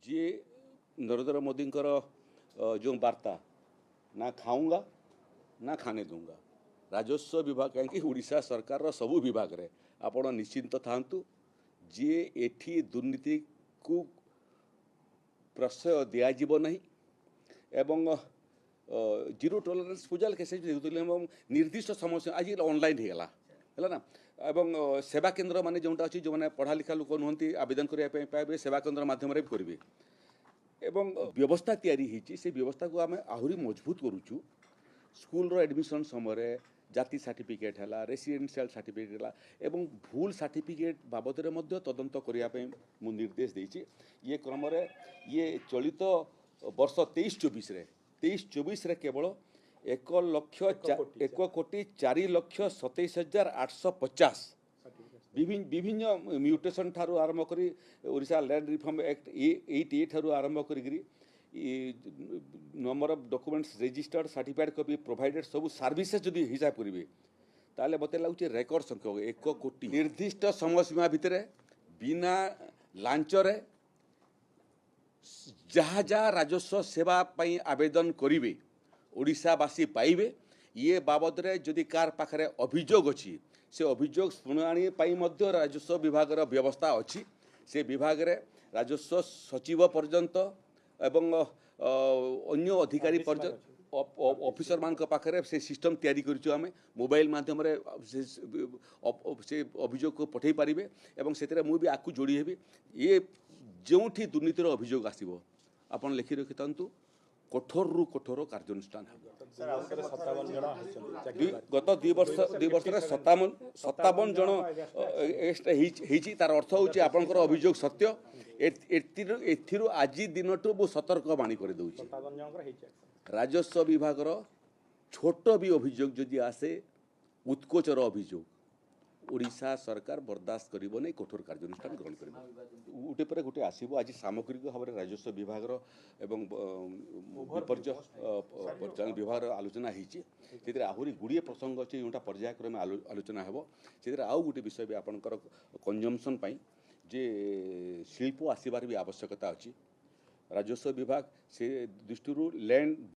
जी नरेंद्र मोदी जो वार्ता ना खाऊंगा ना खाने दूंगा राजस्व विभाग कहीं उड़ीसा सरकार सबू विभाग रे आपण निश्चिंत थांतु जी एठी दुर्नीति को प्रश्रय दिज्व नहीं एवं जीरो टॉलरेंस पूजा केसे निर्दिष्ट समय आज ऑनलाइन होगा है ना एवं सेवा केन्द्र माने जोटा अच्छी जो मैंने पढ़ा लिखा लोक नुहति आवेदन करने पाए सेवा केन्द्र माध्यम करेंगे एवं व्यवस्था तैयारी से व्यवस्था को आम आहरी मजबूत करुचु स्कूल एडमिशन समय जाति सर्टिफिकेट है रेसिडेंशियल सर्टिफिकेट है एवं भूल सर्टिफिकेट बाबद तदंत करने मु निर्देश देती ये क्रम ये चलित वर्ष 23-24 केवल 1,04,27,850 विभिन्न म्यूटेशन ठारू आरंभ करी ओडिशा लैंड रिफॉर्म एक्ट 88 ठारू आरंभ करी number of documents registered certified copy provided सब सर्विसेज जदि हिसाब करेंगे ताले मत लगुच रेकर्ड संख्यक 1 कोटी निर्दिष्ट समय सीमा भितर बिना लांचरे जहाँ जहाँ राजस्व सेवा पाई आवेदन करेंगे ओडिशावासी पाइबे ये बाबद रे जदि कार पाखरे अभियोग अच्छी से अभियोग शुणाणी राजस्व विभाग व्यवस्था अच्छी से विभाग रे राजस्व सचिव पर्यंत एवं अन्य अधिकारी पर्यंत ऑफिसर मान पाखे से सिस्टम तैयारी करिछु आमे मोबाइल माध्यम रे से अभियोग को पठे पारिबे एवं सेतरे मु भी आकु जोड़ी हेबी ये जोठी दुर्नीतिर अभियोग आसीबो आपण लिखि रखितंतु कठोर रु कठोर कार्यानुष्ठान गत 2 वर्ष 57 जन तार अर्थ हूँ आपंकर अभियोग सत्य एथिरु आज दिन मु सतर्क बाणी कर राजस्व विभाग छोट भी अभियोग जदि आसे उत्कोचर अभियोग ओडिशा सरकार बर्दाश्त करिबो नै कठोर कार्यानुष्ठान ग्रहण करिबो उटे पर गोटे आसीबो आज सामग्रिक भाव राजस्व विभाग एवं विपर्य परिचालन विभाग आलोचना होती से आहरी गुड़िए प्रसंग अच्छे जोटा पर्यायक्रमे आलोचना हेबो से आउ गोटे विषय भी आपनकर कंजम्पशन पाई जे शिल्प आसीबार भी आवश्यकता अच्छी राजस्व विभाग से दृष्टि लैंड